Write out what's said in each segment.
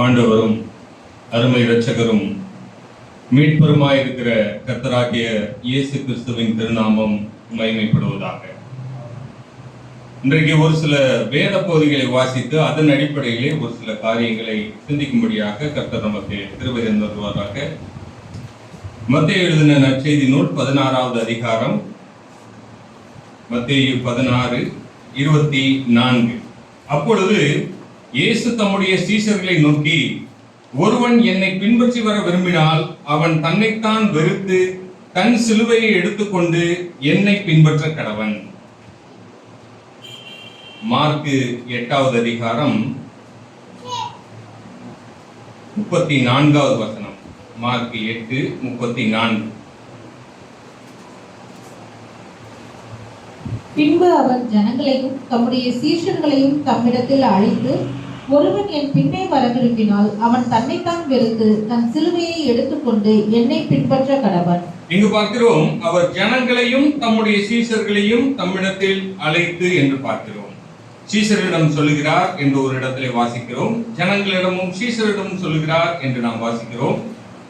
ஆண்டவரும் அருமை இரட்சகரும் மீட்பருமாயிருக்கிற கர்த்தராகிய இயேசு கிறிஸ்துவின் திருநாமம் மகிமைப்படுவதாக. இன்றைக்கு ஒரு சில வேத பகுதிகளை வாசித்து அதன் அடிப்படையிலே ஒரு சில காரியங்களை சிந்திக்கும்படியாக கர்த்தர் நமக்கு கிருபை தருவாராக. மத்தேயு எழுதின நற்செய்தி நூல் 16வது அதிகாரம், மத்தேயு 16:24. அப்பொழுது இயேசு தம்முடைய சீஷர்களை நோக்கி, ஒருவன் என்னை பின்பற்றி வர விரும்பினால் அவன் தன்னைத்தான் வெறுத்து தன் சிலுவையை எடுத்துக்கொண்டு என்னை பின்பற்ற கடவன். மார்க்கு 8வது அதிகாரம் 34வது வசனம். மார்க்கு 8:34. பின்பு அவர் ஜனங்களையும் தம்முடைய சீஷர்களையும் தம்மிடத்தில் அழைத்து, ஒருவன் என் பின்னே வர விரும்பினால் அவன் தன்னைத்தான் வெறுத்து தன் சிலுவையை எடுத்துக்கொண்டு என்னை பின்பற்ற கடவன். இங்கு பார்க்கிறோம், அவர் ஜனங்களையும் தம்முடைய சீஷர்களையும் தம்மிடத்தில் அழைத்து என்று பார்க்கிறோம். சீஷரிடம் சொல்லுகிறார் என்று ஒரு இடத்திலே வாசிக்கிறோம், ஜனங்களிடமும் சீஷரிடமும் சொல்லுகிறார் என்று நாம் வாசிக்கிறோம்.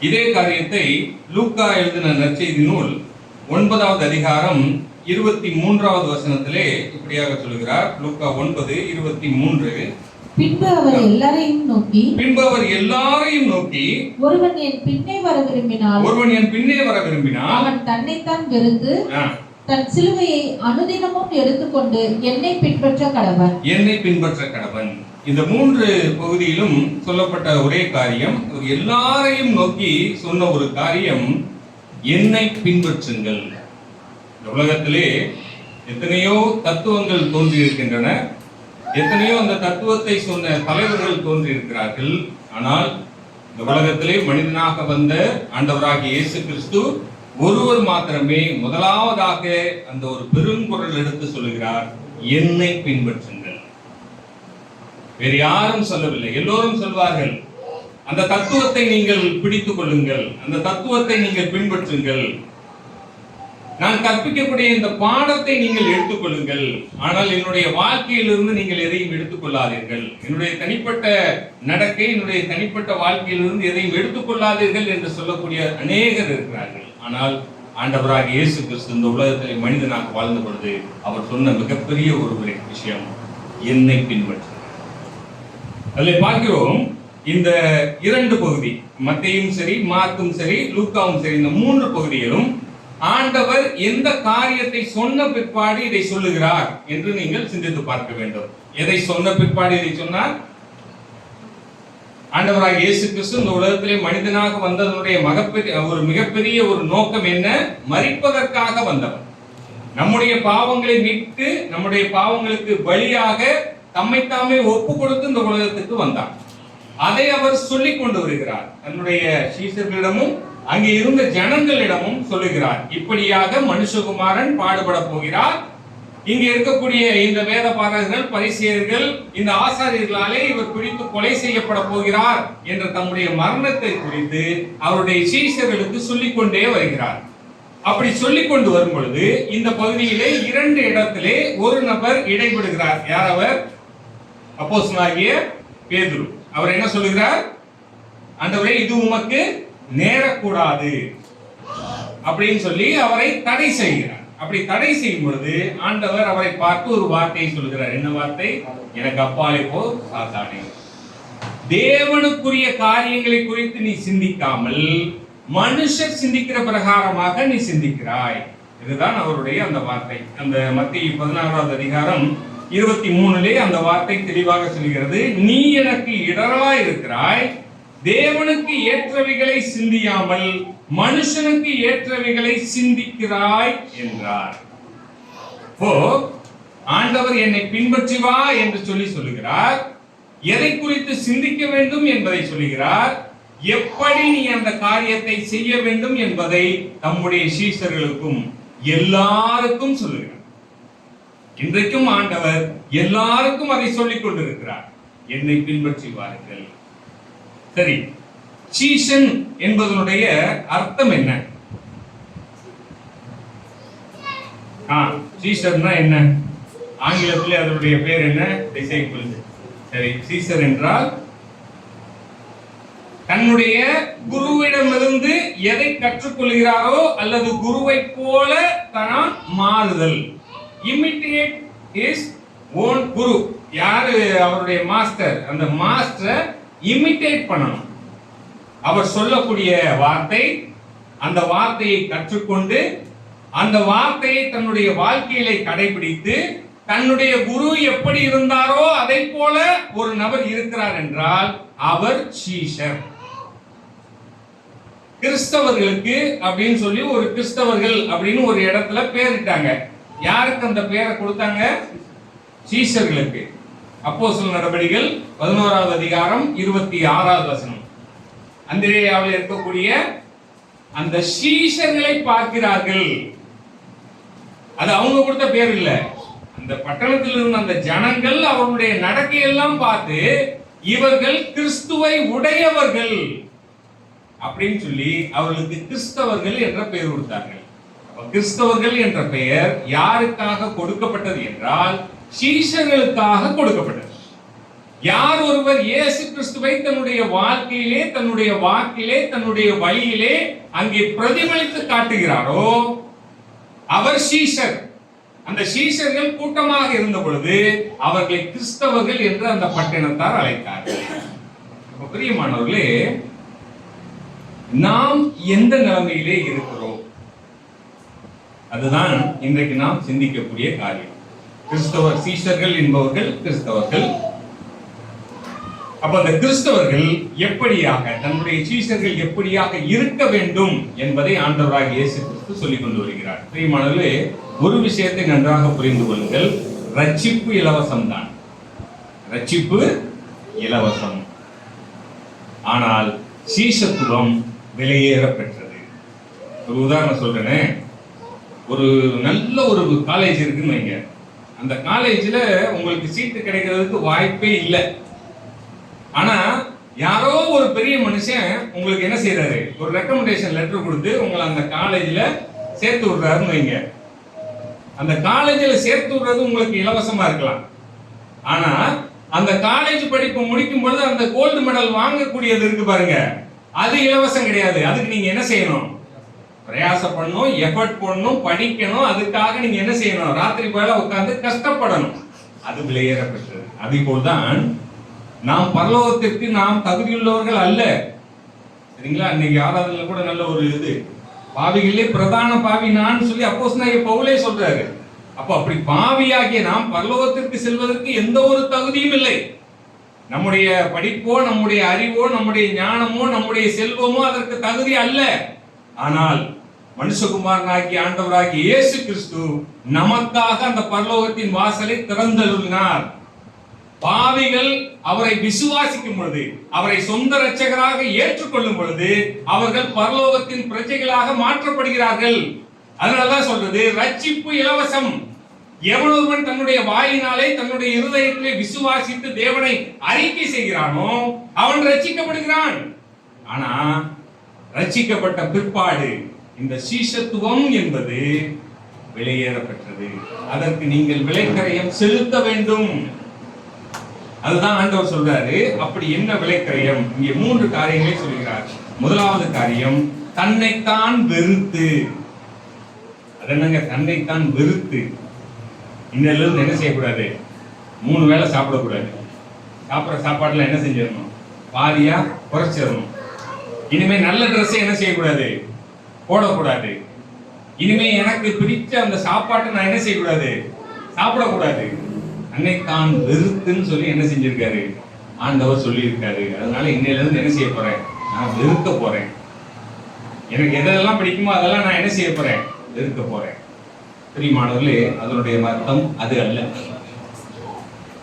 இதே காரியத்தை லூக்கா எழுதின நற்செய்தி நூல் 9வது அதிகாரம் 23வது வசனத்திலே இப்படியாக சொல்லுகிறார். லூக்கா 9:23. பின்பு அவர் எல்லாரையும் நோக்கி, ஒருவன் என் பின்னே வர விரும்பினால் அவன் தன்னைத்தான் வெறுத்து தன் சிலுவையை அனுதினமும் எடுத்துக்கொண்டு என்னை பின்பற்ற கடவன். இந்த 3 பகுதியிலும் சொல்லப்பட்ட ஒரே காரியம், எல்லாரையும் நோக்கி சொன்ன ஒரு காரியம், என்னை பின்பற்றுங்கள். இந்த உலகத்திலே எத்தனையோ தத்துவங்கள் தோன்றியிருக்கின்றன, எத்தனையோ அந்த தத்துவத்தை சொன்ன தலைவர்கள் தோன்றியிருக்கிறார்கள். ஆனால் இந்த உலகத்திலே மனிதனாக வந்த ஆண்டவராகிய இயேசு கிறிஸ்து ஒருவர் மாத்திரமே முதலாவதாக அந்த ஒரு பெருங்குரல் எடுத்து சொல்லுகிறார், என்னை பின்பற்றுங்கள். வேறு யாரும் சொல்லவில்லை. எல்லோரும் சொல்வார்கள், அந்த தத்துவத்தை நீங்கள் பிடித்துக் கொள்ளுங்கள், அந்த தத்துவத்தை நீங்கள் பின்பற்றுங்கள், நான் கற்பிக்கக்கூடிய இந்த பாடத்தை நீங்கள் எடுத்துக்கொள்ளுங்கள், ஆனால் என்னுடைய வாழ்க்கையிலிருந்து நீங்கள் எதையும் எடுத்துக்கொள்ளாதீர்கள், என்னுடைய தனிப்பட்ட நடக்கை, என்னுடைய தனிப்பட்ட வாழ்க்கையிலிருந்து எதையும் எடுத்துக்கொள்ளாதீர்கள் என்று சொல்லக்கூடிய அநேகர் இருக்கிறார்கள். ஆனால் ஆண்டவராகிய இயேசு கிறிஸ்து இந்த உலகத்திலே மனிதனாக வாழ்ந்த பொழுது அவர் சொன்ன மிகப்பெரிய ஒரு விஷயம், என்னை பின்பற்றுங்கள். அதில் பார்க்கிறோம், இந்த 2 பகுதி, மத்தேயும் சரி, மார்க்கும் சரி, லூக்காவும் சரி, இந்த 3 பகுதியிலும் ஆண்டவர் எந்த காரியத்தை சொன்ன பிற்பாடு இதை சொல்லுகிறார் என்று நீங்கள் சிந்தித்து பார்க்க வேண்டும். எதை சொன்ன பிற்பாடு இதை சொன்னார்? ஆண்டவராக இயேசு கிறிஸ்து இந்த உலகத்திலே மனிதனாக வந்ததனுடைய மிகப்பெரிய ஒரு நோக்கம் என்ன? மரிப்பதற்காக வந்தவர். நம்முடைய பாவங்களை மீட்டு, நம்முடைய பாவங்களுக்கு பலியாக தம்மைத்தாமே ஒப்பு கொடுத்து இந்த உலகத்துக்கு வந்தார். அதை அவர் சொல்லிக் கொண்டு வருகிறார். தன்னுடைய சீஷர்களிடமும் அங்கே இருந்த ஜனங்களிடமும் சொல்லுகிறார், இப்படியாக மனுஷகுமாரன் பாடுபட போகிறார். இங்கே இருக்கக்கூடிய இந்த வேத பாரகர்கள், பரிசேயர்கள், இந்த ஆசாரியர்களாலே இவர் பிடித்து கொலை செய்யப்பட போகிறார் என்ற தம்முடைய மரணத்தை குறித்து அவருடைய சீஷர்களுக்கு சொல்லிக்கொண்டே வருகிறார். அப்படி சொல்லிக் கொண்டு வரும் பொழுது இந்த பகுதியிலே 2 இடத்திலே ஒரு நபர் இடைபடுகிறார். யார் அவர்? அப்போஸ்தலனாகிய பேதுரு. அவர் என்ன சொல்லுகிறார்? ஆண்டவரே, இது உமக்கு நேரக்கூடாது அப்படின்னு சொல்லி அவரை தடை செய்கிறார். அப்படி தடை செய்யும் பொழுது ஆண்டவர் அவரை பார்த்து ஒரு வார்த்தையை சொல்கிறார். என்ன வார்த்தை? எனக்கு அப்பாலே போ சாத்தானே. தேவனுக்குரிய காரியங்களை குறித்து நீ சிந்திக்காமல் மனுஷர் சிந்திக்கிற பிரகாரமாக நீ சிந்திக்கிறாய். இதுதான் அவருடைய அந்த வார்த்தை. அந்த மத்தேயு 16வது அதிகாரம் 23 அந்த வார்த்தை தெளிவாக சொல்கிறது, நீ எனக்கு இடராய் இருக்கிறாய், தேவனுக்கு ஏற்றவைகளை சிந்தியாமல் மனுஷனுக்கு ஏற்றவைகளை சிந்திக்கிறாய் என்றார். ஆண்டவர் என்னை பின்பற்றி வா என்று சொல்லுகிறார். எதை குறித்து சிந்திக்க வேண்டும் என்பதை சொல்லுகிறார். எப்படி நீ அந்த காரியத்தை செய்ய வேண்டும் என்பதை தம்முடைய சீஷர்களுக்கும் எல்லாருக்கும் சொல்லுகிறார். இன்றைக்கும் ஆண்டவர் எல்லாருக்கும் அதை சொல்லிக் கொண்டிருக்கிறார், என்னை பின்பற்றி வாருங்கள். சரி, சீஷன் என்பதனுடைய அர்த்தம் என்ன? சீஷர்னா என்ன? ஆங்கிலத்தில் அதனுடைய பேர் என்ன? டிசைபிள். சரி, சீஷர் என்றால் தன்னுடைய குருவிடமிருந்து எதை கற்றுக்கொள்கிறாரோ அல்லது குருவை போல தான் மாறுதல். இமிட்டேட் இஸ் ஓன் குரு. யாரு அவருடைய மாஸ்டர், அந்த மாஸ்டரை இமிட்டேட் பண்ணணும். அவர் சொல்லக்கூடிய வார்த்தை, அந்த வார்த்தையை கற்றுக்கொண்டு அந்த வார்த்தையை தன்னுடைய வாழ்க்கையிலே கடைபிடித்து தன்னுடைய குரு எப்படி இருந்தாரோ அதை போல ஒரு நபர் இருக்கிறார் என்றால் அவர் சீஷர். கிறிஸ்தவர்களுக்கு அப்படின்னு சொல்லி ஒரு கிறிஸ்தவர்கள் அப்படின்னு ஒரு இடத்துல பேரிட்டாங்க. யாருக்கு அந்த பேரை கொடுத்தாங்க? சீஷர்களுக்கு. அப்போஸ்தலர் நடபடிகள் 11வது அதிகாரம் 26வது வசனம். அந்திரேயாவில் இருக்கக்கூடிய அந்த சீஷர்களை பார்க்கிறார்கள். அது அவங்க கொடுத்த பேர் இல்ல, அந்த பட்டணத்தில் இருந்த அந்த ஜனங்கள் அவருடைய நடக்கையெல்லாம் பார்த்து இவர்கள் கிறிஸ்துவை உடையவர்கள் அப்படின்னு சொல்லி அவர்களுக்கு கிறிஸ்தவர்கள் என்ற பெயர் கொடுத்தார்கள். கிறிஸ்தவர்கள் என்ற பெயர் யாருக்காக கொடுக்கப்பட்டது என்றால் சீஷர்களுக்காக கொடுக்கப்பட்டது. யார் ஒருவர் இயேசு கிறிஸ்துவை தன்னுடைய வாழ்க்கையிலே, தன்னுடைய வாக்கிலே, தன்னுடைய வழியிலே அங்கே பிரதிபலித்து காட்டுகிறாரோ அவர் சீஷர். அந்த சீஷர்கள் கூட்டமாக இருந்த பொழுது அவர்களை கிறிஸ்தவர்கள் என்று அந்த பட்டணத்தார் அழைத்தார்கள். பிரியமானவர்களே, நாம் எந்த நிலைமையிலே இருக்கிறோம் அதுதான் இன்றைக்கு நாம் சிந்திக்கக்கூடிய காரியம். கிறிஸ்தவர் சீஷர்கள் என்பவர்கள் கிறிஸ்தவர்கள். அப்ப அந்த கிறிஸ்தவர்கள் எப்படியாக, தன்னுடைய சீஷர்கள் எப்படியாக இருக்க வேண்டும் என்பதை ஆண்டவராகிய இயேசு கிறிஸ்து சொல்லிக் கொண்டு வருகிறார். பிரியமானவர்களே, ஒரு விஷயத்தை நன்றாக புரிந்து கொள்ளுங்கள். ரட்சிப்பு இலவசம் தான். ரட்சிப்பு இலவசம். ஆனால் சீஷத்துவம் விலையேற பெற்றது. ஒரு உதாரணம் சொல்றேனே, ஒரு நல்ல ஒரு காலேஜ் இருக்குன்னு வைங்க. அந்த காலேஜ்ல உங்களுக்கு சீட்டு கிடைக்கிறதுக்கு வாய்ப்பே இல்லை. ஆனா யாரோ ஒரு பெரிய மனுஷன் உங்களுக்கு என்ன செய்யறாரு, ஒரு ரெக்கமெண்டேஷன் லெட்டர் கொடுத்து உங்களை அந்த காலேஜ்ல சேர்த்து விடுறாருன்னு வைங்க. அந்த காலேஜ்ல சேர்த்து விடுறது உங்களுக்கு இலவசமா இருக்கலாம். ஆனா அந்த காலேஜ் படிப்பு முடிக்கும் பொழுது அந்த கோல்டு மெடல் வாங்கக்கூடியது இருக்கு பாருங்க, அது இலவசம் கிடையாது. அதுக்கு நீங்க என்ன செய்யணும்? பிரயாசப்படணும், எஃபர்ட் போடணும், படிக்கணும். அதுக்காக நீங்க என்ன செய்யணும்? ராத்திரி போல உட்கார்ந்து கஷ்டப்படணும். அது விலையேறப்பட்டது. அதே போல்தான் நாம் பரலோகத்திற்கு நாம் தகுதியுள்ளவர்கள் அல்ல. சரிங்களா? இன்னைக்கு ஆராதனையில கூட நல்ல ஒரு இது, பாவிகளே பிரதான பாவி நான் சொல்லி அப்போஸ்தலனாகிய பவுலே சொல்றாரு. அப்ப அப்படி பாவியாகிய நாம் பரலோகத்திற்கு செல்வதற்கு எந்த ஒரு தகுதியும் இல்லை. நம்முடைய படிப்போ, நம்முடைய அறிவோ, நம்முடைய ஞானமோ, நம்முடைய செல்வமோ அதற்கு தகுதி அல்ல. ஆனால் மனுஷகுமாரனாகிய ஆண்டவராகிய இயேசு கிறிஸ்து நமக்காக அந்த பரலோகத்தின் வாசலை திறந்தருளினார். பாவிகள் அவரை விசுவாசிக்கும் பொழுது, அவரை சொந்த இரட்சகராக ஏற்றுக்கொள்ளும் பொழுது அவர்கள் பரலோகத்தின் பிரஜைகளாக மாற்றப்படுகிறார்கள். அதனாலதான் சொல்றது ரட்சிப்பு இலவசம். எவனொருவன் தன்னுடைய வாயினாலே, தன்னுடைய இருதயத்திலே விசுவாசித்து தேவனை அறிக்கை செய்கிறானோ அவன் ரட்சிக்கப்படுகிறான். ஆனா ரட்சிக்கப்பட்ட பிற்பாடு இந்த சீஷத்துவம் என்பது விலையேறப்பட்டது. அதற்கு நீங்கள் விலைக்கரையம் செலுத்த வேண்டும். அதுதான் ஆண்டவர் சொல்றாரு. அப்படி என்ன விலைக்கரையம்? இங்கே 3 காரியங்களை சொல்கிறார். முதலாவது காரியம் தன்னைத்தான் வெறுத்து. அது என்னங்க தன்னைத்தான் வெறுத்து? இன்னிலிருந்து என்ன செய்யக்கூடாது? 3 வேளை சாப்பிடக்கூடாது. சாப்பிட்ற சாப்பாடுல என்ன செஞ்சிடணும்? பாதியா குறைச்சிடணும். இனிமே நல்ல ட்ரெஸ் என்ன செய்யக்கூடாது? போடக்கூடாது. இனிமே எனக்கு பிடிச்ச அந்த சாப்பாட்டை நான் என்ன செய்யக்கூடாது? சாப்பிடக்கூடாது. தன்னைத்தான் வெறுத்துன்னு சொல்லி என்ன செஞ்சிருக்காரு? ஆண்டவர் சொல்லி இருக்காரு. அதனால இன்னையில இருந்து என்ன செய்ய போறேன்? நான் வெறுக்க போறேன். எனக்கு எதெல்லாம் பிடிக்குமோ அதெல்லாம் நான் என்ன செய்ய போறேன்? வெறுக்க போறேன். பிரியமானவர்களே, அதனுடைய அர்த்தம் அது அல்ல.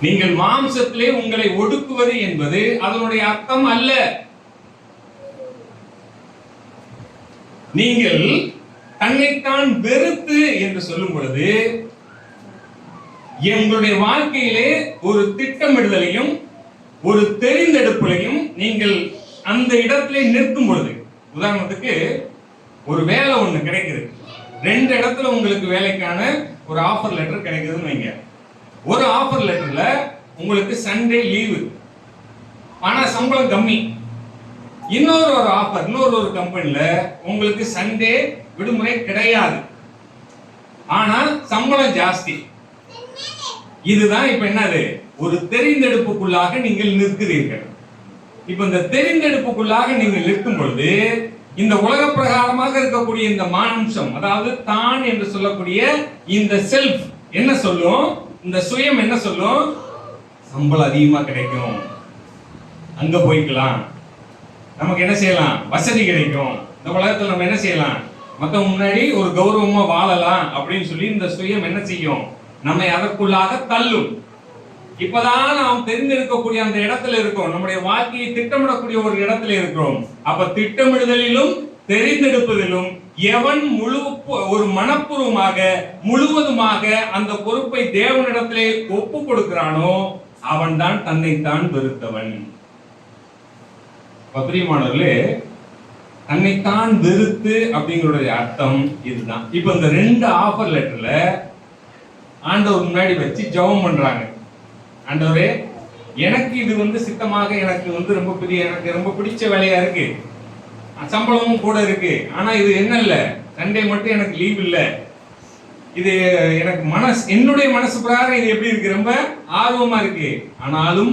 நீங்கள் மாம்சத்திலே உங்களை ஒடுக்குவது என்பது அதனுடைய அர்த்தம் அல்ல. நீங்கள் தன்னைத்தான் வெறுத்து என்று சொல்லும் பொழுது எங்களுடைய வாழ்க்கையிலே ஒரு திட்டமிடுதலையும் ஒரு தெரிந்தெடுப்புலையும் நீங்கள் அந்த இடத்திலே நிற்கும் பொழுது, உதாரணத்துக்கு ஒரு வேலை ஒண்ணு கிடைக்குது, 2 இடத்துல உங்களுக்கு வேலைக்கான ஒரு ஆஃபர் லெட்டர் கிடைக்குதுன்னு வைங்க. ஒரு ஆஃபர் லெட்டர்ல உங்களுக்கு சண்டே லீவு, ஆனா சம்பளம் கம்மி. இன்னொரு ஆஃபர், இன்னொரு கம்பெனில உங்களுக்கு சண்டே விடுமுறை கிடையாது, ஆனா சம்பளம் ஜாஸ்தி. இதுதான் இப்ப என்னது, ஒரு தெரிந்தெடுப்புக்குள்ளாக நீங்கள் நிற்கிறீர்கள். இப்ப இந்த தெரிந்தெடுப்புக்குள்ளாக நீங்கள் நிற்கும் பொழுது இந்த உலக பிரகாரமாக இருக்கக்கூடிய இந்த மாம்சம், அதாவது தான் என்று சொல்லக்கூடிய இந்த செல்ஃப் என்ன சொல்லும், இந்த சுயம் என்ன சொல்லும், சம்பளம் அதிகமா கிடைக்கும், அங்க போய்க்கலாம், நமக்கு என்ன செய்யலாம், வசதி கிடைக்கும், இந்த உலகத்துல நம்ம என்ன செய்யலாம், மத்தவங்க முன்னாடி ஒரு கௌரவமா வாழலாம் அப்படின்னு சொல்லி இந்த சுயம் என்ன செய்யும், நம்மை அதற்குள்ளாக தள்ளும். இப்பதான் நாம் தெரிந்திருக்கக்கூடிய அந்த இடத்துல இருக்கோம், நம்முடைய வாழ்க்கையை திட்டமிடக்கூடிய ஒரு இடத்துல இருக்கிறோம். அப்ப திட்டமிடுதலிலும் தெரிந்தெடுப்பதிலும் எவன் ஒரு மனப்பூர்வமாக முழுவதுமாக அந்த பொறுப்பை தேவனிடத்திலே ஒப்பு கொடுக்கிறானோ அவன் தான் தன்னைத்தான் வெறுத்தவன். பிரியமானவர்களே, தன்னைத்தான் வெறுத்து அப்படிங்கறது அர்த்தம் இதுதான். இப்ப இந்த 2 ஆஃபர் லெட்டர்ல ஆண்டவர் முன்னாடி வச்சு ஜெபம் பண்றாங்க. ஆண்டவரே, எனக்கு இது சித்தமாக எனக்கு ரொம்ப எனக்கு ரொம்ப பிடிச்ச வேலையா இருக்கு, சம்பளமும் கூட இருக்கு, ஆனா இது என்ன இல்ல, சண்டே மட்டும் எனக்கு லீவ் இல்ல, இது எனக்கு என்னுடைய மனசு பிரகாரம் இது எப்படி இருக்கு, ரொம்ப ஆர்வமா இருக்கு, ஆனாலும்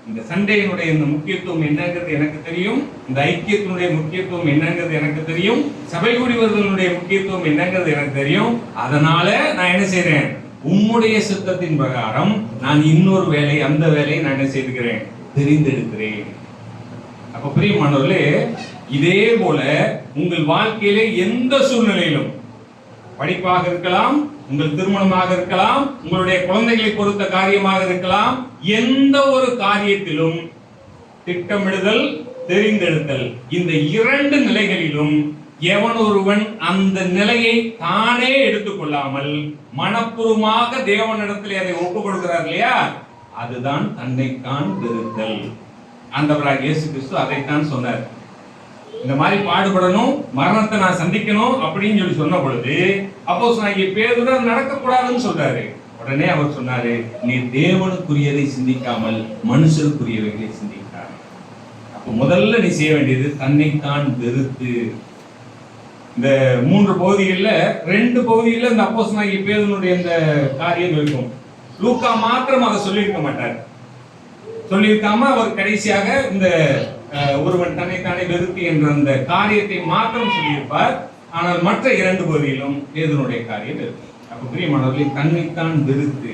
இந்த சண்டேயினுடைய இந்த முக்கியத்துவம் என்னங்கிறது எனக்கு தெரியும், இந்த ஐக்கியத்தினுடைய முக்கியத்துவம் என்னங்கிறது எனக்கு தெரியும், சபை கூடியவர்களுடைய முக்கியத்துவம் என்னங்கிறது எனக்கு தெரியும். அதனால நான் என்ன செய்றேன், உம்முடைய சித்தத்தின் பிரகாரம் நான் இன்னொரு வேலை, அந்த வேலையை நான் என்ன செய்துக்கிறேன், தெரிந்தெடுக்கிறேன். அப்ப பிரியமானவர்களே, இதே போல உங்கள் வாழ்க்கையிலே எந்த சூழ்நிலையிலும், படிப்பாக இருக்கலாம், உங்கள் திருமணமாக இருக்கலாம், உங்களுடைய குழந்தைகளை பொறுத்த காரியமாக இருக்கலாம், எந்த ஒரு காரியத்திலும் திட்டமிடுதல், தெரிந்தெடுத்தல், இந்த 2 நிலைகளிலும் எவன் ஒருவன் அந்த நிலையை தானே எடுத்துக்கொள்ளாமல் மனப்பூர்வமாக தேவனிடத்தில் அதை ஒப்புக் கொடுக்கிறார் இல்லையா, அதுதான் தன்னைத்தான் வெறுத்தல். ஆண்டவராகிய இயேசு கிறிஸ்து அதைத்தான் சொன்னார். இந்த மாதிரி பாடுபடணும், மரணத்தை நான் சந்திக்கணும் அப்படின்னு சொல்லி சொன்ன பொழுது அப்போஸ்தலனாகிய பேதுரு நடக்கக்கூடாதுன்னு சொல்றாரு. உடனே அவர் சொன்னாரு, நீ தேவனுக்குரியதை சிந்திக்காமல் மனுஷருக்குரியவைகளை சிந்தித்தார். அப்போ முதல்ல நீ செய்ய வேண்டியது தன்னைத்தான் வெறுத்து. இந்த 3 பகுதிகளில் 2 பகுதிகளில் இந்த அப்போஸ்தலனாகிய பேதுருவுடைய இந்த காரியம் இருக்கும். லூக்கா மாத்திரம் அதை சொல்லியிருக்க மாட்டார். சொல்லியிருக்காம அவர் கடைசியாக இந்த ஒருவன் தன்னைத்தானே வெறுத்து என்ற அந்த காரியத்தை மாத்திரம் சொல்லியிருப்பார். ஆனால் மற்ற 2 பகுதியிலும் பேதுருவுடைய காரியம் இருக்கு. அப்ப பிரியமானவர்களே, தன்னைத்தான் வெறுத்து,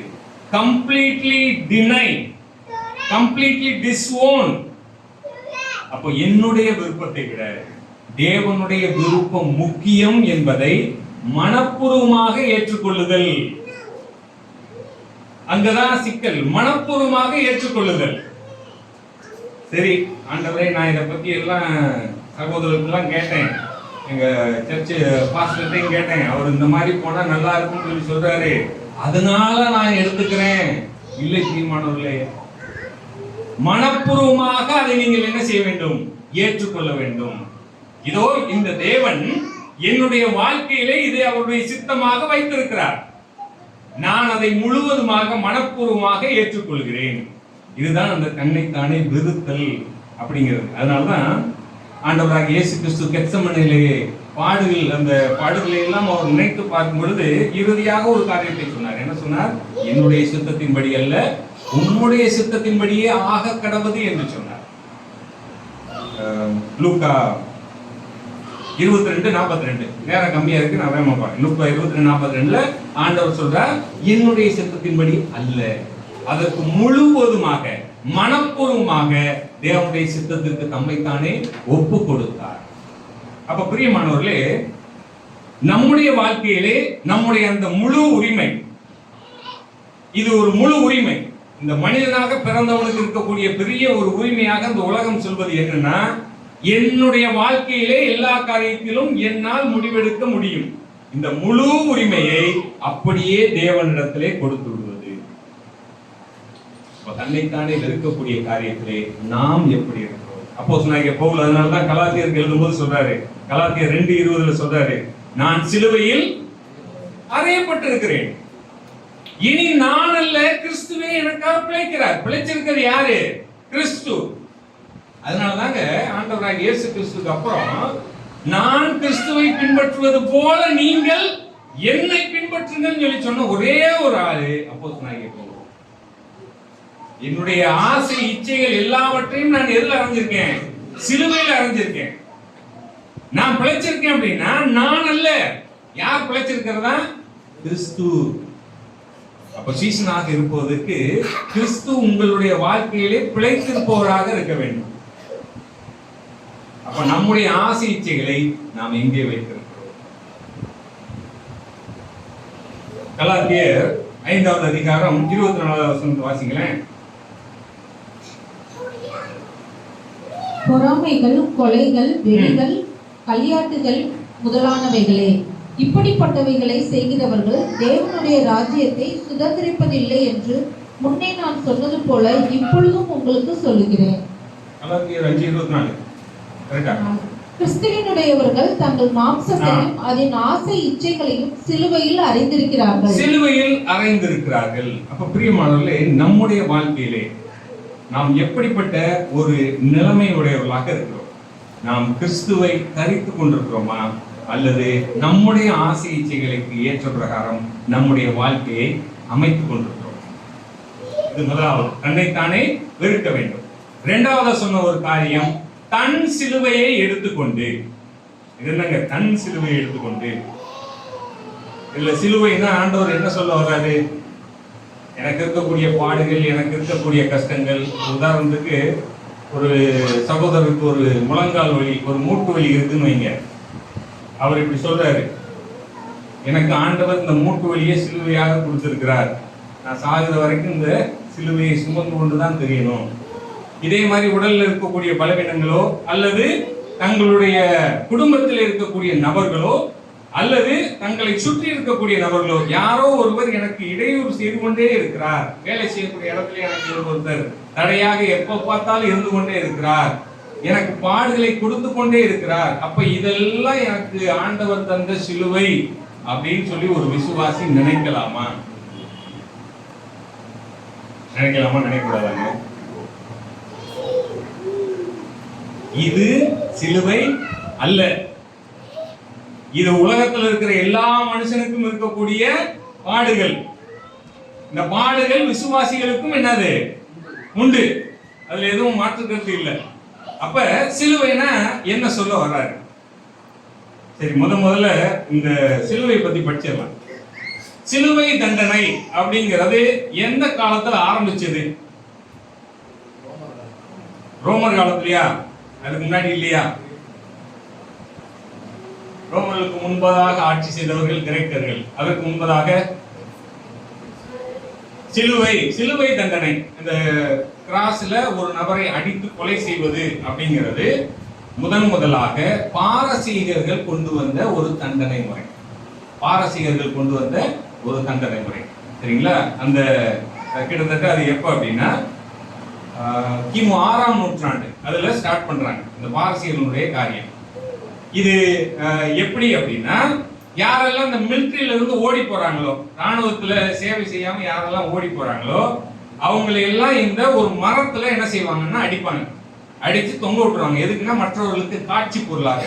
கம்ப்ளீட்லி டினை, கம்ப்ளீட்லி டிஸ்ஓன். அப்போ என்னுடைய விருப்பத்தை விட தேவனுடைய விருப்பம் முக்கியம் என்பதை மனப்பூர்வமாக ஏற்றுக்கொள்ளுதல். அங்கதான் சிக்கல், மனப்பூர்வமாக ஏற்றுக்கொள்ளுதல். சரி ஆண்டவரே, நான் இதை பத்தி எல்லாம் சகோதரர்கள்லாம் கேட்டேன், எங்க சர்ச்சு பாஸ்டர்ட்டையும் கேட்டேன், அவர் இந்த மாதிரி போனா நல்லா இருக்கும்னு சொல்லி சொல்றாரு, அதனால நான் எடுத்துக்கிறேன். இல்லை தீர்மானவர்களே, மனப்பூர்வமாக அதை நீங்கள் என்ன செய்ய வேண்டும், ஏற்றுக்கொள்ள வேண்டும். இதோ இந்த தேவன் என்னுடைய வாழ்க்கையிலே இதை அவருடைய சித்தமாக வைத்திருக்கிறார், நான் அதை முழுவதுமாக மனப்பூர்வமாக ஏற்றுக்கொள்கிறேன். இதுதான் அந்த தன்னைத்தானே வெறுத்தல் அப்படிங்கிறது. அதனாலதான் ஆண்டவராகிய இயேசு கிறிஸ்து கெத்செமனேயிலே பாடுகள், அந்த பாடுகளை எல்லாம் அவர் நினைத்து பார்க்கும் பொழுது இறுதியாக ஒரு காரியத்தை சொன்னார். என்ன சொன்னார், என்னுடைய சித்தத்தின்படி அல்ல உம்முடைய சித்தத்தின்படியே ஆக கடவுது என்று சொன்னார். லூக்கா 22:42, நேரம் கம்மியா இருக்கு, நான் வேகமா பாருங்க. லூக்கா 22:42 ஆண்டவர் சொல்றார், என்னுடைய சித்தத்தின்படி அல்ல, அதற்கு முழுவதுமாக மனப்பூர்வமாக தேவனுடைய சித்தத்திற்கு தம்மைத்தானே ஒப்பு கொடுத்தார். அப்ப பிரியமானவர்களே, நம்முடைய வாழ்க்கையிலே நம்முடைய அந்த முழு உரிமை, இது ஒரு முழு உரிமை. இந்த மனிதனாக பிறந்தவனுக்கு இருக்கக்கூடிய பெரிய ஒரு உரிமையாக இந்த உலகம் சொல்வது என்னன்னா, என்னுடைய வாழ்க்கையிலே எல்லா காரியத்திலும் என்னால் முடிவெடுக்க முடியும். இந்த முழு உரிமையை அப்படியே தேவனிடத்திலே கொடுத்து விடுவது. தன்னைத்தானே வெறுக்கக்கூடிய காரியத்திலே நாம் எப்படி இருக்கிறோம்? அப்போஸ்தலனாகிய பவுல் அதனாலதான் கலாத்தியருக்கு எழுதும்போது சொல்றாரு, கலாத்தியர் 2:20 சொல்றாரு, நான் சிலுவையில் அறையப்பட்டிருக்கிறேன், இனி நான் அல்ல கிறிஸ்துவே எனக்காக பிழைக்கிறார். பிழைச்சிருக்கிறது யாரு? கிறிஸ்து. அதனாலதாங்க ஆண்டவராகிய இயேசு கிறிஸ்துக்கு அப்புறம் நான் கிறிஸ்துவை பின்பற்றுவது போல நீங்கள் என்னை பின்பற்றுங்கன்னு சொல்லி சொன்ன ஒரே ஒரு ஆளு அப்போஸ்தலனாகிய பவுல். என்னுடைய ஆசை இச்சைகள் எல்லாவற்றையும் நான் எதுல அடைஞ்சிருக்கேன்? சிலுவையில் அடைஞ்சிருக்கேன். நான் பிழைச்சிருக்கேன் அப்படின்னா நான் அல்ல, யார் பிழைச்சிருக்கிறதா? கிறிஸ்து. அப்ப சீசனாக இருப்பதற்கு கிறிஸ்து உங்களுடைய வாழ்க்கையிலே பிழைத்திருப்பவராக இருக்க வேண்டும். அப்ப நம்முடைய ஆசை இச்சைகளை நாம் எங்கே வைத்திருக்கிறோம்? கலாத்தியர் 5வது அதிகாரம் 24வது வசனத்தை வாசிங்களேன். பொறாமைகள், கொலைகள், வெறிகள், களியாட்டுகள் முதலானவைகளே, இப்படிப்பட்டவைகளை செய்கிறவர்கள் தேவனுடைய ராஜ்யத்தை சுதந்திரிப்பதில்லை என்று முன்னே நான் சொன்னது போல இப்பொழுதும் உங்களுக்கு சொல்லுகிறேன். கலாத்தியர் 5:24 கரெக்ட்டா? கிறிஸ்துவினுடையவர்கள் தங்கள் மாம்சத்தையும் அதன் ஆசை இச்சைகளையும் சிலுவையில் அறைந்திருக்கிறார்கள். சிலுவையில் அறைந்திருக்கிறார்கள். அப்ப பிரியமானவர்களே, நம்முடைய வாழ்க்கையிலே நாம் எப்படிப்பட்ட ஒரு நிலைமையுடையவர்களாக இருக்கிறோம்? நாம் கிறிஸ்துவை தரித்துக் கொண்டிருக்கிறோமா, அல்லது நம்முடைய ஆசை இச்சைகளுக்கு ஏற்ற பிரகாரம் நம்முடைய வாழ்க்கையை அமைத்துக் கொண்டிருக்கிறோம்? இது முதலாவது, தன்னைத்தானே வெறுக்க வேண்டும். இரண்டாவது சொன்ன ஒரு காரியம், தன் சிலுவையை எடுத்துக்கொண்டு. இது என்னங்க தன் சிலுவையை எடுத்துக்கொண்டு? இல்ல சிலுவைன்னா ஆண்டவர் என்ன சொல்ல வர்றாரு? எனக்கு இருக்கக்கூடிய பாடுகள், எனக்கு இருக்கக்கூடிய கஷ்டங்கள். உதாரணத்துக்கு ஒரு சகோதரருக்கு ஒரு முழங்கால் வலி, ஒரு மூட்டு வலி இருக்குன்னு வைங்க. அவர் இப்படி சொல்றாரு, எனக்கு ஆண்டவர் இந்த மூட்டு வலியை சிலுவையாக கொடுத்திருக்கிறார், நான் சாகுற வரைக்கும் இந்த சிலுவையை சுமந்து கொண்டுதான் தெரியணும். இதே மாதிரி உடல்ல இருக்கக்கூடிய பலவீனங்களோ, அல்லது தங்களுடைய குடும்பத்தில் இருக்கக்கூடிய நபர்களோ, அல்லது தங்களை சுற்றி இருக்கக்கூடிய நபர்களோ, யாரோ ஒருவர் எனக்கு இடையூறு செய்து கொண்டே இருக்கிறார், வேலை செய்யக்கூடிய இடத்துல எனக்கு ஒருத்தர் தடையாக எப்ப பார்த்தாலும் இருந்து கொண்டே இருக்கிறார், எனக்கு பாடுகளை கொடுத்து கொண்டே இருக்கிறார், அப்ப இதெல்லாம் எனக்கு ஆண்டவர் தந்த சிலுவை அப்படின்னு சொல்லி ஒரு விசுவாசி நினைக்கலாமா? நினைக்கக்கூடாதாங்க? இது சிலுவை அல்ல. இது உலகத்தில் இருக்கிற எல்லா மனுஷனுக்கும் இருக்கக்கூடிய பாடுகள். இந்த பாடுகள் விசுவாசிகளுக்கும் என்னது உண்டு, அதுல எதுவும் மாற்று கருத்து இல்லை. அப்ப சிலுவைனா என்ன சொல்ல வர்றாரு? சரி, முதல்ல இந்த சிலுவை பத்தி படிச்சிடலாம். சிலுவை தண்டனை அப்படிங்கிறது எந்த காலத்துல ஆரம்பிச்சது? ரோமர் காலத்திலயா? அதுக்கு முன்னாடி இல்லையா? ரோமர்களுக்கு முன்பதாக ஆட்சி செய்தவர்கள் கிரேக்கர்கள், அதற்கு முன்பதாக சிலுவை தண்டனை, இந்த கிராஸ்ல ஒரு நபரை அடித்து கொலை செய்வது அப்படிங்கிறது முதலாக பாரசீகர்கள் கொண்டு வந்த ஒரு தண்டனை முறை. பாரசீகர்கள் கொண்டு வந்த ஒரு தண்டனை முறை, சரிங்களா? அந்த கிட்டத்தட்ட அது எப்ப அப்படின்னா கிமு 6ஆம் நூற்றாண்டு அதுல ஸ்டார்ட் பண்றாங்க இந்த பாரசீகர்களுடைய காரியம். இது எப்படி அப்படின்னா, யாரெல்லாம் இந்த மிலிட்டரியில இருந்து ஓடி போறாங்களோ, ராணுவத்துல சேவை செய்யாம யாரெல்லாம் ஓடி போறாங்களோ, அவங்களை எல்லாம் இந்த ஒரு மரத்துல என்ன செய்வாங்கன்னா அடிப்பாங்க, அடிச்சு தொங்க விட்டுருவாங்க. எதுக்குன்னா மற்றவர்களுக்கு காட்சி பொருளாக.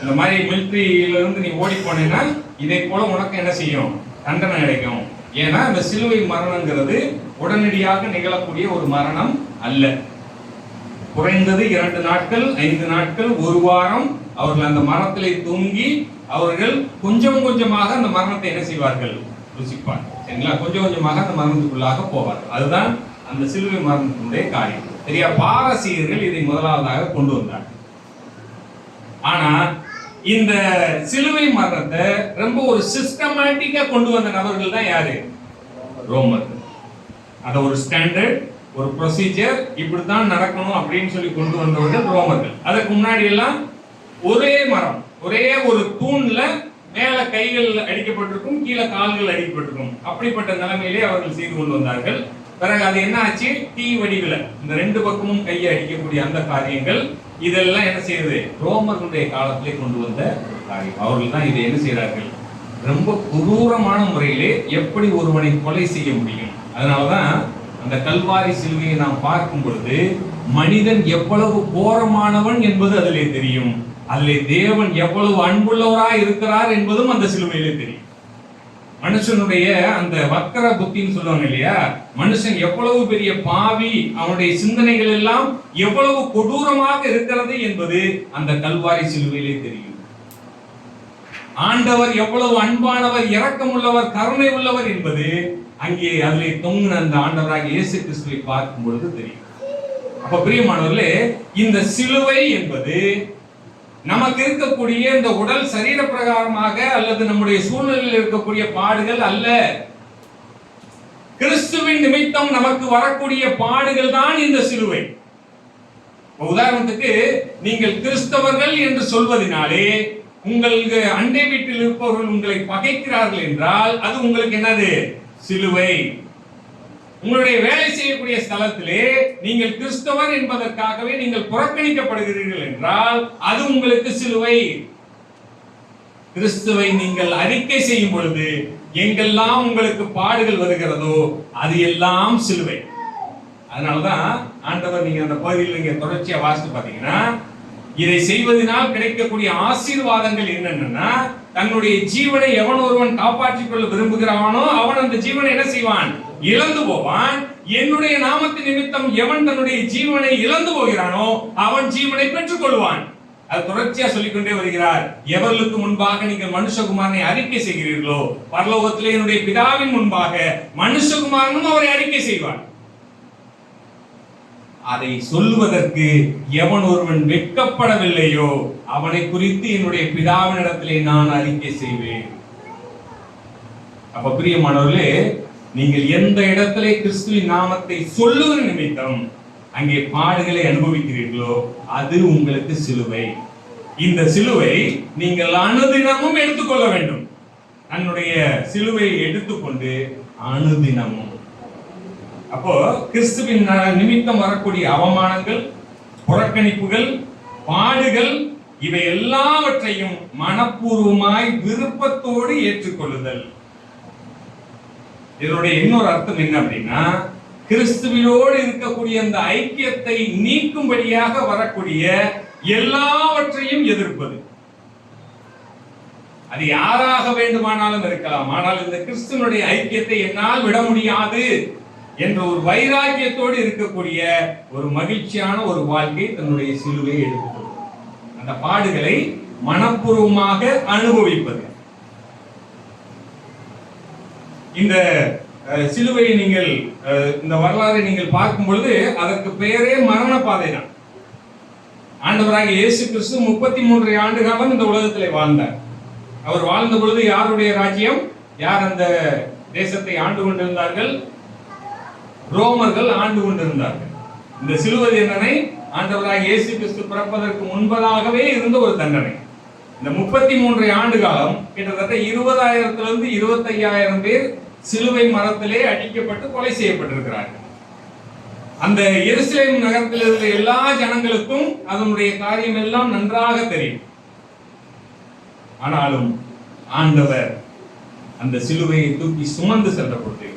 இந்த மாதிரி மிலிட்டரியில இருந்து நீ ஓடி போனேன்னா இதை போல உனக்கு என்ன செய்யும், தண்டனை கிடைக்கும். ஏன்னா இந்த சிலுவை மரணங்கிறது உடனடியாக நிகழக்கூடிய ஒரு மரணம் அல்ல. குறைந்தது 2 நாட்கள், 5 நாட்கள், 1 வாரம் அவர்கள் அந்த மரத்திலே தூங்கி அவர்கள் கொஞ்சம் கொஞ்சமாக அந்த மரணத்தை என்ன செய்வார்கள், ருசிப்பார். சரிங்களா? கொஞ்சம் கொஞ்சமாக அந்த மரணத்துக்குள்ளாக போவார்கள். அதுதான் அந்த சிலுவை மரணத்தினுடைய காரியம். சரியா? பாரசீகர்கள் இதை முதலாவதாக கொண்டு வந்தார்கள். ஆனா இந்த சிலுவை மரணத்தை ரொம்ப ஒரு சிஸ்டமேட்டிக்கா கொண்டு வந்த நபர்கள் தான் யாரு? ரோமர்கள். அத ஒரு ஸ்டாண்டர்ட், ஒரு ப்ரொசீஜர், இப்படித்தான் நடக்கணும் அப்படின்னு சொல்லி கொண்டு வந்தவர்கள் ரோமர்கள். அதற்கு முன்னாடி எல்லாம் ஒரே மரம், ஒரே ஒரு தூண்ல மேல கைகள் அடிக்கப்பட்டிருக்கும், கீழே கால்கள் அடிக்கப்பட்டிருக்கும். அப்படிப்பட்ட நிலைமையிலே அவர்கள் செய்து கொண்டு வந்தார்கள். பிறகு அது என்ன ஆச்சு, டீ வடிவில் இந்த 2 பக்கமும் கையை அடிக்கக்கூடிய அந்த காரியங்கள், இதெல்லாம் என்ன செய்யுது, ரோமர்களுடைய காலத்திலே கொண்டு வந்த ஒரு காரியம். அவர்கள் தான் இதை என்ன செய்கிறார்கள், ரொம்ப கொடூரமான முறையிலே எப்படி ஒருவனை கொலை செய்ய முடியும். அதனாலதான் அந்த கல்வாரி சிலுவையை நாம் பார்க்கும் பொழுது மனிதன் எவ்வளவு கோரமானவன் என்பது அதிலே தெரியும். அதிலே தேவன் எவ்வளவு அன்புள்ளவராய் இருக்கிறார் என்பதும் அந்த சிலுவையிலே தெரியும். மனுஷனுடைய அந்த வக்கர புத்தின்னு சொல்லுவாங்க இல்லையா, மனுஷன் எவ்வளவு பெரிய பாவி, அவனுடைய சிந்தனைகள் எல்லாம் எவ்வளவு கொடூரமாக இருக்கிறது என்பது அந்த கல்வாரி சிலுவையிலே தெரியும். ஆண்டவர் எவ்வளவு அன்பானவர், இரக்கமுள்ளவர், கருணை உள்ளவர் என்பது அங்கே அதிலே தொங்கின அந்த ஆண்டவராக இயேசு கிறிஸ்துவை பார்க்கும் பொழுது தெரியும். அப்ப பிரியமானவர்களே, இந்த சிலுவை என்பது நமக்கு இருக்கக்கூடிய இந்த உடல் சரீர பிரகாரமாக அல்லது நம்முடைய சூழ்நிலையில் இருக்கக்கூடிய பாடுகள் அல்ல. கிறிஸ்துவின் நிமித்தம் நமக்கு வரக்கூடிய பாடுகள் தான் இந்த சிலுவை. உதாரணத்துக்கு, நீங்கள் கிறிஸ்தவர்கள் என்று சொல்வதனாலே உங்களுக்கு அண்டை வீட்டில் இருப்பவர்கள் உங்களை பகைக்கிறார்கள் என்றால் அது உங்களுக்கு என்னது? சிலுவை. உங்களுடைய வேலை செய்யக்கூடிய ஸ்தலத்திலே நீங்கள் கிறிஸ்தவர் என்பதற்காகவே நீங்கள் புறக்கணிக்கப்படுகிறீர்கள் என்றால் அது உங்களுக்கு சிலுவை. கிறிஸ்துவை நீங்கள் அறிக்கை செய்யும் பொழுது எங்கெல்லாம் உங்களுக்கு பாடுகள் வருகிறதோ அது எல்லாம் சிலுவை. அதனாலதான் ஆண்டவர், நீங்க அந்த பகுதியில் நீங்க தொடர்ச்சியா வாசித்து பாத்தீங்கன்னா, இதை செய்வதனால் கிடைக்கக்கூடிய ஆசீர்வாதங்கள் என்னன்னா, தன்னுடைய ஜீவனை எவன் ஒருவன் காப்பாற்றிக் கொள்ள விரும்புகிறானோ அவன் அந்த ஜீவனை என்ன செய்வான்? இழந்து போவான். என்னுடைய நாமத்தின் நிமித்தம் எவன் தன்னுடைய ஜீவனை இழந்து போகிறானோ அவன் ஜீவனை பெற்றுக் கொள்வான். அது தொடர்ச்சியா சொல்லிக்கொண்டே வருகிறார். எவர்களுக்கு முன்பாக நீங்கள் மனுஷகுமாரனை அறிக்கை செய்கிறீர்களோ பரலோகத்திலே என்னுடைய பிதாவின் முன்பாக மனுஷகுமாரனும் அவரை அறிக்கை செய்வார். அதை சொல்லுவதற்கு எவன் ஒருவன் வெட்கப்படவில்லையோ அவனை குறித்து என்னுடைய பிதாவினிடத்திலே நான் அறிக்கை செய்வேன். அப்ப பிரியமானவர்களே, நீங்கள் எந்த இடத்திலே கிறிஸ்துவின் நாமத்தை சொல்லுகிற நிமித்தம் அங்கே பாடுகளை அனுபவிக்கிறீர்களோ அது உங்களுக்கு சிலுவை. இந்த சிலுவை நீங்கள் அனுதினமும் எடுத்துக்கொள்ள வேண்டும். தன்னுடைய சிலுவையை எடுத்துக்கொண்டு அனுதினமும். அப்போ கிறிஸ்துவின் நிமித்தம் வரக்கூடிய அவமானங்கள், புறக்கணிப்புகள், பாடுகள், இவை எல்லாவற்றையும் மனப்பூர்வமாய் விருப்பத்தோடு ஏற்றுக்கொள்ளுதல். இதனுடைய இன்னொரு அர்த்தம் என்ன அப்படின்னா, கிறிஸ்துவினோடு இருக்கக்கூடிய அந்த ஐக்கியத்தை நீக்கும்படியாக வரக்கூடிய எல்லாவற்றையும் எதிர்ப்பது. அது யாராக வேண்டுமானாலும் இருக்கலாம். ஆனால் இந்த கிறிஸ்துவனுடைய ஐக்கியத்தை என்னால் விட முடியாது என்ற ஒரு வைராக்கியத்தோடு இருக்கக்கூடிய ஒரு மகிழ்ச்சியான ஒரு வாழ்க்கை தன்னுடைய சிலுவையை எடுத்துக்கொள்வது. அந்த பாடுகளை மனப்பூர்வமாக அனுபவிப்பது. இந்த சிலுவையை நீங்கள் இந்த வரலாறை நீங்கள் பார்க்கும் பொழுது அதற்கு பெயரே மரண பாதை தான். ஆண்டவராக இயேசு கிறிஸ்து 33 ஆண்டு காலம் இந்த உலகத்திலே வாழ்ந்தார். அவர் வாழ்ந்த பொழுது யாருடைய ராஜ்யம், யார் அந்த தேசத்தை ஆண்டு கொண்டிருந்தார்கள்? ரோமர்கள் ஆண்டு கொண்டிருந்தார்கள். இந்த சிலுவை தண்டனை ஆண்டவராக இயேசு கிறிஸ்து பிறப்பதற்கு முன்பதாகவே இருந்த ஒரு தண்டனை. இந்த 33 ஆண்டு காலம் கிட்டத்தட்ட 20,000 25,000 பேர் சிலுவை மரத்திலே அடிக்கப்பட்டு கொலை செய்யப்பட்டிருக்கிறார்கள். அந்த எருசலேம் நகரத்தில் இருக்கிற எல்லா ஜனங்களுக்கும் அதனுடைய காரியம் எல்லாம் நன்றாக தெரியும். ஆனாலும் ஆண்டவர் அந்த சிலுவையை தூக்கி சுமந்து சென்ற பொழுது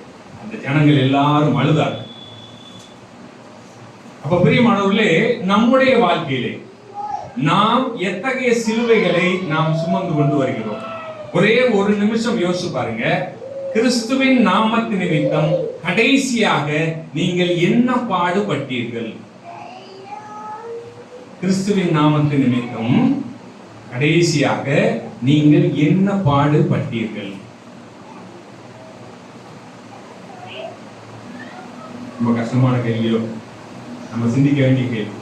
அந்த ஜனங்கள் எல்லாரும் அழுதார்கள். அப்ப பிரியமானவர்களே, நம்முடைய வாழ்க்கையிலே நாம் எத்தகைய சிலுவைகளை நாம் சுமந்து கொண்டு வருகிறோம்? ஒரே ஒரு நிமிஷம் யோசிச்சு பாருங்க. கிறிஸ்துவின் நாமத்தின் நிமித்தம் கடைசியாக நீங்கள் என்ன பாடுபட்டீர்கள்? கிறிஸ்துவின் நாமத்தின் நிமித்தம் கடைசியாக நீங்கள் என்ன பாடுபட்டீர்கள்? ரொம்ப கஷ்டமான கேள்வியோ, நம்ம சிந்திக்க வேண்டிய கேள்வி.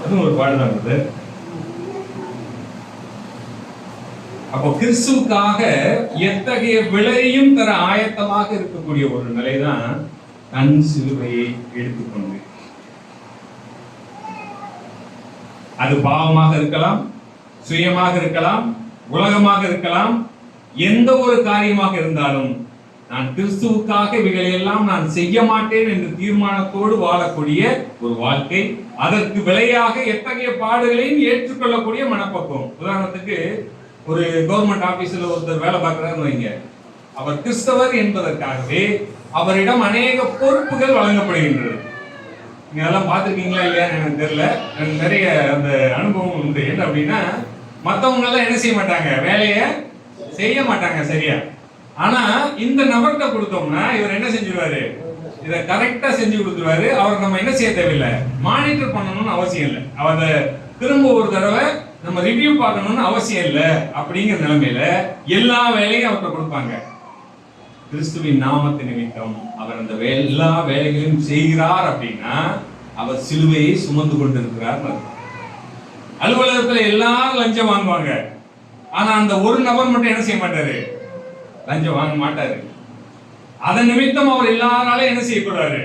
அதுவும் ஒரு பாடுதான் இருந்தது. அப்போ கிறிஸ்துவுக்காக எத்தகைய விலையும் தர ஆயத்தமாக இருக்கக்கூடிய ஒரு நிலைதான் தன் சிலுவையை எடுத்துக்கொண்டு. அது பாவமாக இருக்கலாம், சுயமாக இருக்கலாம், உலகமாக இருக்கலாம், எந்த ஒரு காரியமாக இருந்தாலும் நான் கிறிஸ்துவுக்காக இவைகளெல்லாம் நான் செய்ய மாட்டேன் என்று தீர்மானத்தோடு வாழக்கூடிய ஒரு வாழ்க்கை, அதற்கு விலையாக எத்தகைய பாடுகளையும் ஏற்றுக்கொள்ளக்கூடிய மனப்பக்குவம். உதாரணத்துக்கு ஒரு கவர்மெண்ட் ஆபீஸ்ல ஒருத்தர் வேலை பார்க்கிறாருன்னு வைங்க, அவர் கிறிஸ்தவர் என்பதற்காகவே அவரிடம் அநேக பொறுப்புகள் வழங்கப்படுகின்றது. நீங்க அதெல்லாம் பார்த்துருக்கீங்களா இல்லையா எனக்கு தெரியல. எனக்கு நிறைய அந்த அனுபவம் உண்டு. என்ன அப்படின்னா, மற்றவங்க எல்லாம் என்ன செய்ய மாட்டாங்க, வேலையை செய்ய மாட்டாங்க சரியா. ஆனா இந்த நபர்கிட்ட கொடுத்தோம்னா இவர் என்ன செஞ்சிருவாரு, இதை கரெக்டா செஞ்சு கொடுத்துருவாரு. அவர் நம்ம என்ன செய்ய தேவையில்லை, மானிட்டர் பண்ணணும்னு அவசியம் இல்லை. அவரை திரும்ப ஒரு தடவை நம்ம ரிவ்யூ பார்க்கணும்னு அவசியம் இல்லை. அப்படிங்கிற நிலைமையில எல்லா வேலையும் அவர்கிட்ட கொடுப்பாங்க. கிறிஸ்துவின் நாமத்து நிமித்தம் அவர் அந்த எல்லா வேலைகளையும் செய்கிறார் அப்படின்னா அவர் சிலுவையை சுமந்து கொண்டிருக்கிறார். அலுவலகத்துல எல்லாரும் லஞ்சம் வாங்குவாங்க, ஆனா அந்த ஒரு நபர் மட்டும் என்ன செய்ய மாட்டாரு, லஞ்சம் வாங்க மாட்டாரு. அதன் நிமித்தம் அவர் எல்லாராலும் என்ன செய்யப்படுவாரு,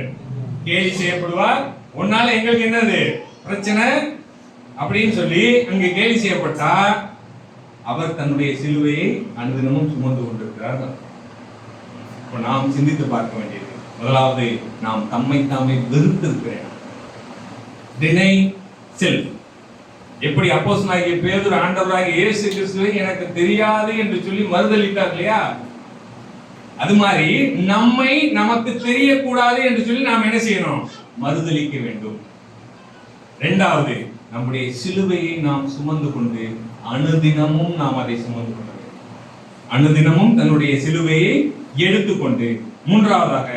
கேலி செய்யப்படுவார். உன்னால எங்களுக்கு என்னது பிரச்சனை அப்படின்னு சொல்லி அங்க கேலி செய்யப்பட்டா அவர் தன்னுடைய சிலுவையை அனுதினமும் சுமந்து கொண்டிருக்கிறார். இப்போ நாம் சிந்தித்து பார்க்க வேண்டியது, முதலாவது நாம் தம்மை தாமே வெறுத்திருக்கிறேன். Deny self. எப்படி அப்போஸ்தலனாகிய பேதுரு ஆண்டவராகிய இயேசு கிறிஸ்துவை எனக்கு தெரியாது என்று சொல்லி மறுதலித்தார் இல்லையா, அது மாதிரி நம்மை நமக்கு தெரியக்கூடாது என்று சொல்லி நாம் என்ன செய்யணும், மறுதலிக்க வேண்டும். இரண்டாவது, நம்முடைய சிலுவையை நாம் சுமந்து கொண்டு அனுதினமும் நாம் அதை சுமந்து கொள்ள வேண்டும். அனுதினமும் தன்னுடைய சிலுவையை எடுத்துக்கொண்டு. மூன்றாவதாக,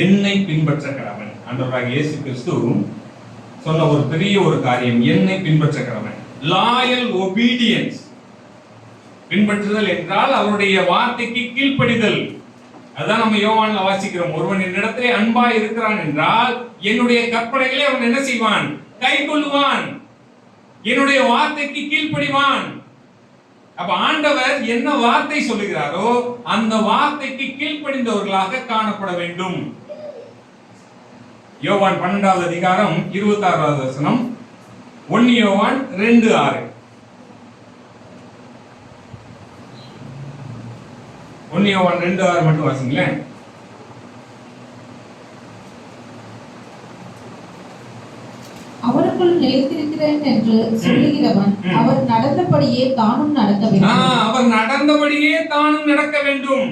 என்னை பின்பற்ற கடவன். ஆண்டவராகிய இயேசு கிறிஸ்து சொன்ன ஒரு பெரிய ஒரு காரியம், என்னை பின்பற்ற கடவன். Loyal obedience. பின்பற்றுதல் என்றால் அவருடைய வார்த்தைக்கு கீழ்ப்படிதல். அதான் நம்ம யோவான்ல வாசிக்கிறோம், ஒருவன் என்னிடத்திலே அன்பாய் இருக்கிறான் என்றால் என்னுடைய கற்பனைகளை அவன் என்ன செய்வான், கை கொள்ளுவான், என்னுடைய வார்த்தைக்கு கீழ்ப்படிவான். அப்ப ஆண்டவர் என்ன வார்த்தை சொல்லுகிறாரோ அந்த வார்த்தைக்கு கீழ்ப்படிந்தவர்களாக காணப்பட வேண்டும். யோவான் 12வது அதிகாரம் 26வது வசனம், 1 யோவான் 2:6. 1 யோவான் 2:6 மட்டும் வாசிங்களேன். அவருக்குள் நிலைத்திருக்கிறேன் என்று சொல்லுகிறவன் அவர் நடந்தபடியே தானும் நடக்க வேண்டும். அவர் நடந்தபடியே தானும் நடக்க வேண்டும்.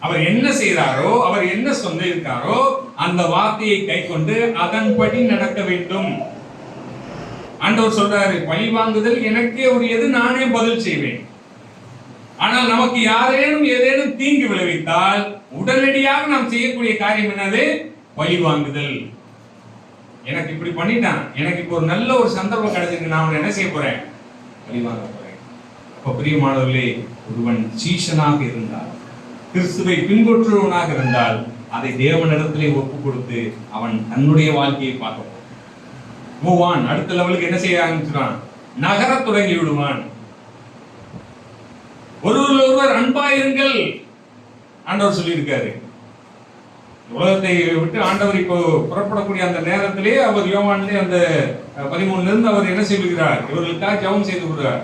அவர் என்ன செய்கிறாரோ, அவர் என்ன சொல்லியிருக்காரோ அந்த வார்த்தையை கை கொண்டு அதன்படி நடக்க வேண்டும். ஆண்டவர் சொல்றாரு, பழி வாங்குதல் எனக்கே உரியது, நானே பதில் செய்வேன். ஆனால் நமக்கு யாரேனும் ஏதேனும் தீங்கு விளைவித்தால் உடனடியாக நாம் செய்யக்கூடிய காரியம் என்னது, பழி வாங்குதல். எனக்கு இப்படி பண்ணிட்டான், எனக்கு இப்போ ஒரு நல்ல ஒரு சந்தர்ப்பம் கிடைச்சிருக்கு, நான் என்ன செய்ய போறேன், பழி வாங்க போறேன். அப்ப பிரியமானவர்களே, ஒருவன் சீஷனாக இருந்தால், கிறிஸ்துவை பின்பற்றுவனாக இருந்தால் அதை தேவனிடத்திலே ஒப்பு கொடுத்து அவன் தன்னுடைய வாழ்க்கையை பார்க்க போவான். அடுத்த லெவலுக்கு என்ன செய்ய ஆரம்பிச்சுறான், நகர தொடங்கி விடுவான். ஒருவர் அன்பாயிருங்கள் ஆண்டவர் சொல்லி இருக்காரு. உலகத்தை விட்டு ஆண்டவர் இப்போ புறப்படக்கூடிய அந்த நேரத்திலே அவர் யோவானிலே அந்த 13 இருந்து அவர் என்ன செய்கிறார், இவர்களுக்காக ஜெபம் செய்து விடுறார்.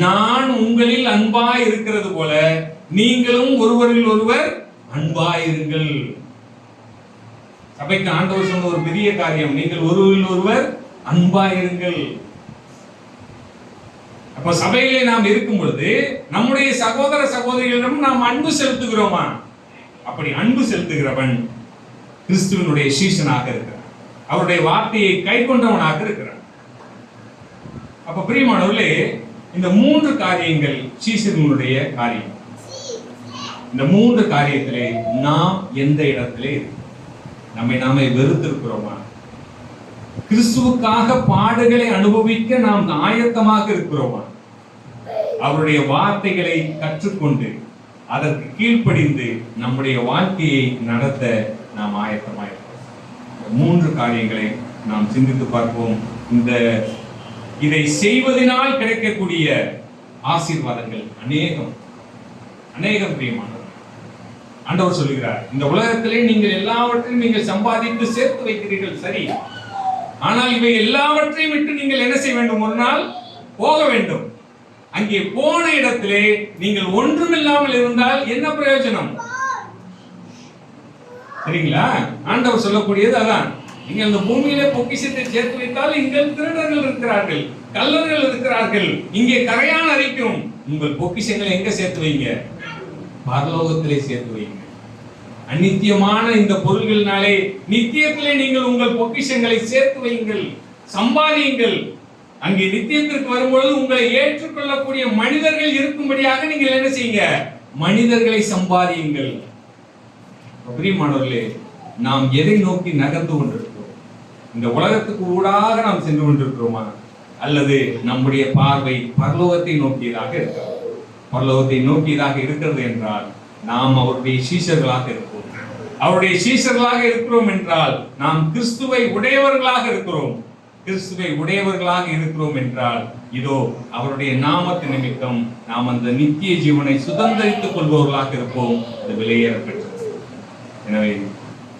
நான் உங்களில் அன்பாய் இருக்கிறது போல நீங்களும் ஒருவரில் ஒருவர் அன்பாயிருங்கள். சபைக்கு ஆண்டவர் சொன்ன ஒரு பெரிய காரியம், நீங்கள் ஒருவரில் ஒருவர் அன்பாயிருங்கள். அப்ப சபையிலே நாம் இருக்கும் பொழுது நம்முடைய சகோதர சகோதரிகளிடம் நாம் அன்பு செலுத்துகிறோமா? அப்படி அன்பு செலுத்துகிறவன் கிறிஸ்துவனுடைய சீஷனாக இருக்கிறான், அவருடைய வார்த்தையை கை கொண்டவனாக இருக்கிறான். அப்ப பிரியமானவர்களே, இந்த 3 காரியங்கள் சீஷனுடைய காரியம். இந்த 3 காரியத்திலே நாம் எந்த இடத்திலே இருக்கிறோம்? நம்மை நாமே வெறுத்திருக்கிறோமா? கிறிஸ்துவுக்காக பாடுகளை அனுபவிக்க நாம் ஆயத்தமாக இருக்கிறோமா? அவருடைய வார்த்தைகளை கற்றுக்கொண்டு அதற்கு கீழ்ப்படிந்து நம்முடைய வாழ்க்கையை நடத்த நாம் ஆயத்தமாக இருக்கிறோம். 3 காரியங்களை நாம் சிந்தித்து பார்ப்போம். இதை செய்வதனால் கிடைக்கக்கூடிய ஆசீர்வாதங்கள் அநேகம் பிரியமானவர். ஆண்டவர் சொல்லுகிறார், இந்த உலகத்திலே நீங்கள் எல்லாவற்றையும் நீங்கள் சம்பாதித்து சேர்த்து வைக்கிறீர்கள் சரி, ஆனால் இவை எல்லாவற்றையும் விட்டு நீங்கள் என்ன செய்ய வேண்டும், ஒரு நாள் போக வேண்டும். அங்கே போன இடத்திலே நீங்கள் ஒன்றுமில்லாமல் இருந்தால் என்ன பிரயோஜனம்? சரிங்களா? ஆண்டவர் சொல்லக்கூடியது அதான். நீங்கள் இந்த பூமியிலே பொக்கிஷத்தை சேர்த்து வைத்தால் இங்கே திருடர்கள் இருக்கிறார்கள், கள்ளர்கள் இருக்கிறார்கள், இங்கே கரையான் அரிக்கும். உங்கள் பொக்கிஷங்களை எங்க சேர்த்து வைங்க? பரலோகத்திலே சேர்த்து வைங்க. அநித்தியமான இந்த பொருள்களினாலே நித்தியத்திலே நீங்கள் உங்கள் பொக்கிஷங்களை சேர்த்து வையுங்கள், சம்பாதியுங்கள். அங்கே நித்தியத்திற்கு வரும்பொழுது உங்களை ஏற்றுக்கொள்ளக்கூடிய மனிதர்கள் இருக்கும்படியாக நீங்கள் என்ன செய்யுங்க? மனிதர்களை சம்பாதியுங்கள். பிரியமானவர்களே, நாம் எதை நோக்கி நகர்ந்து கொண்டிருக்கிறோம்? இந்த உலகத்துக்கு ஊடாக நாம் சென்று கொண்டிருக்கிறோமா, அல்லது நம்முடைய பார்வை பரலோகத்தை நோக்கியதாக இருக்கிறது? பரலோகத்தை நோக்கியதாக இருக்கிறது என்றால் நாம் அவருடைய சீஷர்களாக இருக்கிறோம். அவருடைய சீஷர்களாக இருக்கிறோம் என்றால் நாம் கிறிஸ்துவை உடையவர்களாக இருக்கிறோம். கிறிஸ்துவை உடையவர்களாக இருக்கிறோம் என்றால் இதோ அவருடைய நாமத்தின் நிமித்தம் நாம் அந்த நித்திய ஜீவனை சுதந்திரித்துக் கொள்பவர்களாக இருப்போம். அது விலையேற பெற்றது. எனவே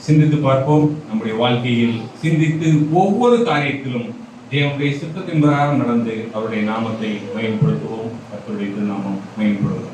சிந்தித்து பார்ப்போம். நம்முடைய வாழ்க்கையில் சிந்தித்து ஒவ்வொரு காரியத்திலும் தேவனுடைய சித்தத்தின் பிரகாரம் நடந்து அவருடைய நாமத்தை மேம்படுத்துவோம். கர்த்தருடைய திருநாமம் மேம்படுத்துவோம்.